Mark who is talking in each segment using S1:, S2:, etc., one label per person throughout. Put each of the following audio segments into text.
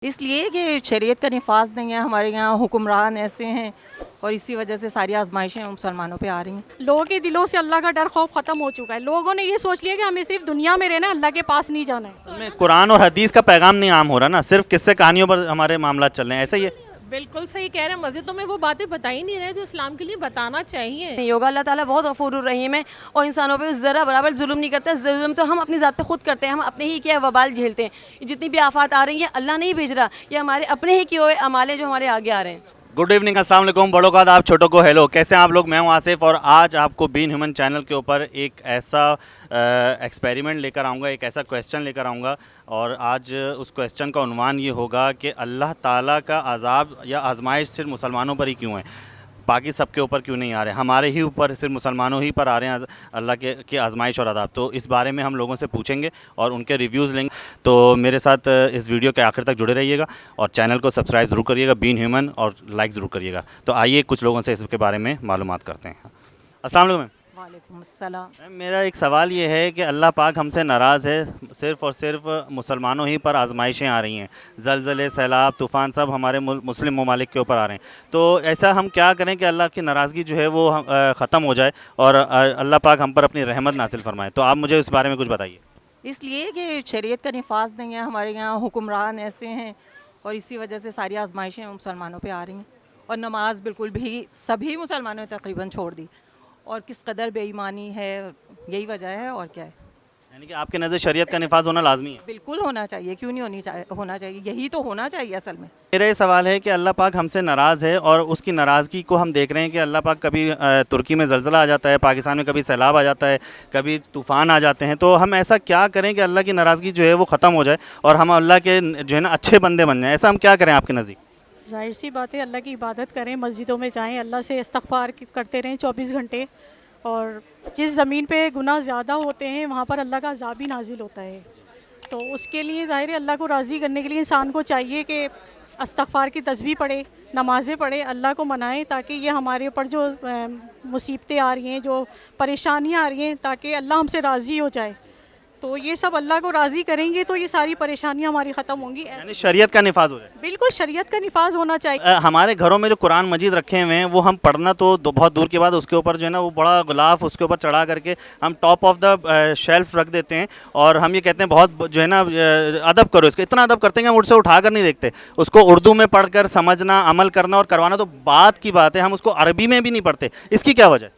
S1: اس لیے کہ شریعت کا نفاذ نہیں ہے ہمارے یہاں، حکمران ایسے ہیں اور اسی وجہ سے ساری آزمائشیں مسلمانوں پہ آ رہی ہیں۔
S2: لوگوں کے دلوں سے اللہ کا ڈر خوف ختم ہو چکا ہے، لوگوں نے یہ سوچ لیا کہ ہمیں صرف دنیا میں رہنا ہے، اللہ کے پاس نہیں جانا ہے۔
S3: اصل میں قرآن اور حدیث کا پیغام نہیں عام ہو رہا نا، صرف قصے کہانیوں پر ہمارے معاملات چل رہے ہیں، ایسا ہی ہے۔
S4: بالکل صحیح کہہ رہے ہیں، مسجدوں میں وہ باتیں بتا ہی نہیں رہے جو اسلام کے لیے بتانا چاہیے۔
S5: یوگا اللہ تعالیٰ بہت غفور الرحیم ہے اور انسانوں پہ ذرا برابر ظلم نہیں کرتا۔ ظلم تو ہم اپنی ذات پہ خود کرتے ہیں، ہم اپنے ہی کیا وبال جھیلتے ہیں۔ جتنی بھی آفات آ رہی ہیں اللہ نہیں بھیج رہا، یہ ہمارے اپنے ہی کیے ہوئے اعمال ہیں جو ہمارے آگے آ رہے ہیں۔
S3: گڈ ایوننگ، السلام علیکم، بڑوں کا آپ چھوٹوں کو ہیلو، کیسے ہیں آپ لوگ؟ میں ہوں آصف اور آج آپ کو بین ہیومن چینل کے اوپر ایک ایسا ایکسپیریمنٹ لے کر آؤں گا، ایک ایسا کویسچن لے کر آؤں گا، اور آج اس کویسچن کا عنوان یہ ہوگا کہ اللہ تعالیٰ کا عذاب یا آزمائش صرف مسلمانوں پر ہی کیوں ہے، باقی سب کے اوپر کیوں نہیں آ رہے، ہمارے ہی اوپر صرف مسلمانوں ہی پر آ رہے ہیں اللہ کے آزمائش اور عذاب۔ تو اس بارے میں ہم لوگوں سے پوچھیں گے اور ان کے ریویوز لیں گے۔ تو میرے ساتھ اس ویڈیو کے آخر تک جڑے رہیے گا اور چینل کو سبسکرائب ضرور کریے گا بین ہیومن، اور لائک ضرور کریے گا۔ تو آئیے کچھ لوگوں سے اس کے بارے میں معلومات کرتے ہیں۔ السلام علیکم۔
S1: وعلیکم السلام۔
S3: میم، میرا ایک سوال یہ ہے کہ اللہ پاک ہم سے ناراض ہے، صرف اور صرف مسلمانوں ہی پر آزمائشیں آ رہی ہیں، زلزلے، سیلاب، طوفان سب ہمارے مسلم ممالک کے اوپر آ رہے ہیں، تو ایسا ہم کیا کریں کہ اللہ کی ناراضگی جو ہے وہ ختم ہو جائے اور اللہ پاک ہم پر اپنی رحمت نازل فرمائے؟ تو آپ مجھے اس بارے میں کچھ بتائیے۔
S1: اس لیے کہ شریعت کا نفاذ نہیں ہے ہمارے یہاں، حکمران ایسے ہیں اور اسی وجہ سے ساری آزمائشیں مسلمانوں پہ آ رہی ہیں، اور نماز بالکل بھی سبھی مسلمانوں نے تقریباً چھوڑ دی، اور کس قدر بے ایمانی ہے، یہی وجہ ہے اور کیا ہے۔
S3: یعنی کہ آپ کے نظر شریعت کا نفاذ ہونا لازمی ہے؟
S1: بالکل ہونا چاہیے، کیوں نہیں ہونا چاہیے، یہی تو ہونا چاہیے اصل میں۔
S3: میرا یہ سوال ہے کہ اللہ پاک ہم سے ناراض ہے اور اس کی ناراضگی کو ہم دیکھ رہے ہیں کہ اللہ پاک کبھی ترکی میں زلزلہ آ جاتا ہے، پاکستان میں کبھی سیلاب آ جاتا ہے، کبھی طوفان آ جاتے ہیں، تو ہم ایسا کیا کریں کہ اللہ کی ناراضگی جو ہے وہ ختم ہو جائے اور ہم اللہ کے جو ہے نا اچھے بندے بن جائیں؟ ایسا ہم کیا کریں آپ کے نزدیک؟
S2: ظاہر سی بات ہے، اللہ کی عبادت کریں، مسجدوں میں جائیں، اللہ سے استغفار کرتے رہیں 24 گھنٹے، اور جس زمین پہ گناہ زیادہ ہوتے ہیں وہاں پر اللہ کا عذاب بھی نازل ہوتا ہے، تو اس کے لیے ظاہر ہے اللہ کو راضی کرنے کے لیے انسان کو چاہیے کہ استغفار کی تسبیح پڑھے، نمازیں پڑھے، اللہ کو منائیں، تاکہ یہ ہمارے اوپر جو مصیبتیں آ رہی ہیں، جو پریشانیاں آ رہی ہیں، تاکہ اللہ ہم سے راضی ہو جائے، تو یہ سب اللہ کو راضی کریں گے تو یہ ساری پریشانیاں ہماری ختم ہوں گی۔
S3: یعنی شریعت کا نفاذ ہو جائے؟
S2: بالکل شریعت کا نفاذ ہونا چاہیے۔
S3: ہمارے گھروں میں جو قرآن مجید رکھے ہوئے ہیں وہ ہم پڑھنا تو بہت دور کی بات، اس کے اوپر جو ہے نا وہ بڑا غلاف اس کے اوپر چڑھا کر کے ہم ٹاپ آف دا شیلف رکھ دیتے ہیں، اور ہم یہ کہتے ہیں بہت جو ہے نا ادب کرو اس کا، اتنا ادب کرتے ہیں کہ ہم اٹھ سے اٹھا کر نہیں دیکھتے، اس کو اردو میں پڑھ کر سمجھنا، عمل کرنا اور کروانا تو بات کی بات ہے، ہم اس کو عربی میں بھی نہیں پڑھتے، اس کی کیا وجہ ہے؟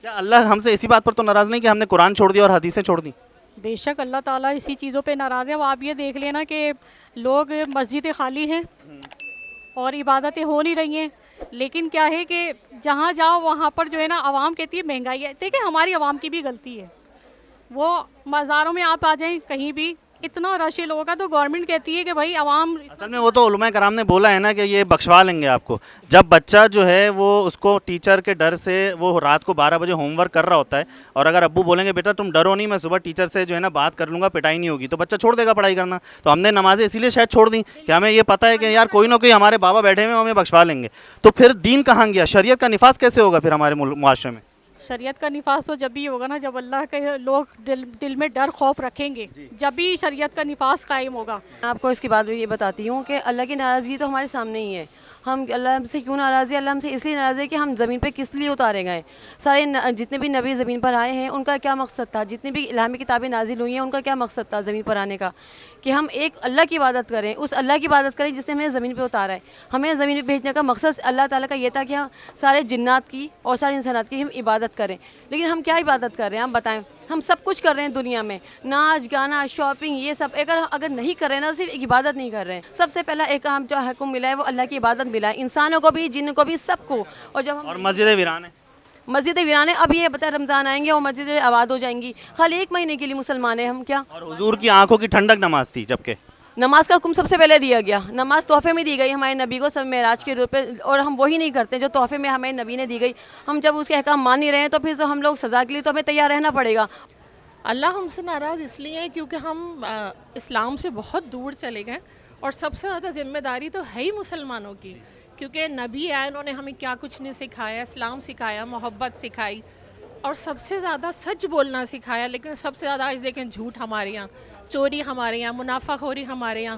S3: کیا اللہ ہم سے اسی بات پر تو ناراض نہیں کہ ہم نے قرآن چھوڑ دیا اور حدیثیں چھوڑ دیں؟
S2: بے شک اللہ تعالیٰ اسی چیزوں پہ ناراض ہے۔ وہ آپ یہ دیکھ لینا کہ لوگ مسجدیں خالی ہیں اور عبادتیں ہو نہیں رہی ہیں، لیکن کیا ہے کہ جہاں جاؤ وہاں پر جو ہے نا عوام کہتی ہے مہنگائی ہے، دیکھیں ہماری عوام کی بھی غلطی ہے، وہ مزاروں میں آپ آ جائیں کہیں بھی اتنا رش ہے لوگوں کا، تو گورنمنٹ کہتی ہے کہ بھائی عوام،
S3: اصل میں وہ تو علماء کرام نے بولا ہے نا کہ یہ بخشوا لیں گے آپ کو، جب بچہ جو ہے وہ اس کو ٹیچر کے ڈر سے وہ رات کو 12 بجے ہوم ورک کر رہا ہوتا ہے، اور اگر ابو بولیں گے بیٹا تم ڈرو نہیں، میں صبح ٹیچر سے جو ہے نا بات کر لوں گا، پٹائی نہیں ہوگی، تو بچہ چھوڑ دے گا پڑھائی کرنا۔ تو ہم نے نمازیں اسی لیے شاید چھوڑ دیں کہ ہمیں یہ پتہ ہے کہ یار کوئی نہ کوئی ہمارے بابا بیٹھے ہوئے ہمیں بخشوا لیں گے، تو پھر دین کہاں گیا؟ شریعت کا نفاذ کیسے ہوگا پھر ہمارے معاشرے میں؟
S2: شریعت کا نفاذ تو جب بھی ہوگا نا جب اللہ کے لوگ دل میں ڈر خوف رکھیں گے، جب بھی شریعت کا نفاذ قائم ہوگا۔
S5: میں آپ کو اس کی بات یہ بتاتی ہوں کہ اللہ کی ناراضگی تو ہمارے سامنے ہی ہے۔ ہم اللہ سے کیوں ناراض ہے؟ اللہ ہم سے اس لیے ناراض ہے کہ ہم زمین پہ کس لیے اتارے گئے، سارے جتنے بھی نبی زمین پر آئے ہیں ان کا کیا مقصد تھا، جتنی بھی الہامی کتابیں نازل ہوئی ہیں ان کا کیا مقصد تھا زمین پر آنے کا، کہ ہم ایک اللہ کی عبادت کریں، اس اللہ کی عبادت کریں جس نے ہمیں زمین پہ اتارا ہے۔ ہمیں زمین پہ بھیجنے کا مقصد اللہ تعالیٰ کا یہ تھا کہ ہم سارے جنات کی اور سارے انسانات کی ہم عبادت کریں، لیکن ہم کیا عبادت کر رہے ہیں؟ ہم بتائیں، ہم سب کچھ کر رہے ہیں دنیا میں، ناچ گانا شاپنگ یہ سب، اگر نہیں کر رہے ہیں نا صرف ایک عبادت نہیں کر رہے ہیں۔ سب سے پہلا ایک کام جو حکم ملا ہے وہ اللہ کی عبادت ملا ہے، انسانوں کو بھی، جن کو بھی، سب کو۔ اور جب ہم
S3: اور مسجد ویران ہے،
S5: مسجد ویران ہے، اب یہ بتا رمضان آئیں گے اور مسجدیں آباد ہو جائیں گی، خالی 1 مہینے کے لیے مسلمان ہیں ہم کیا؟
S3: اور حضور کی آنکھوں کی ٹھنڈک نماز تھی، جبکہ
S5: نماز کا حکم سب سے پہلے دیا گیا، نماز تحفے میں دی گئی ہمارے نبی کو سب معراج کے روز پہ، اور ہم وہی نہیں کرتے جو تحفے میں ہمارے نبی نے دی گئی۔ ہم جب اس کے احکام مان نہیں رہے ہیں تو پھر ہم لوگ سزا کے لیے تو ہمیں تیار رہنا پڑے گا۔
S4: اللہ ہم سے ناراض اس لیے ہے کیونکہ ہم اسلام سے بہت دور چلے گئے، اور سب سے زیادہ ذمہ داری تو ہے ہی مسلمانوں کی، کیونکہ نبی آئے انہوں نے ہمیں کیا کچھ نہیں سکھایا، اسلام سکھایا، محبت سکھائی، اور سب سے زیادہ سچ بولنا سکھایا، لیکن سب سے زیادہ آج دیکھیں جھوٹ ہمارے یہاں، چوری ہمارے یہاں، منافع خوری ہمارے یہاں،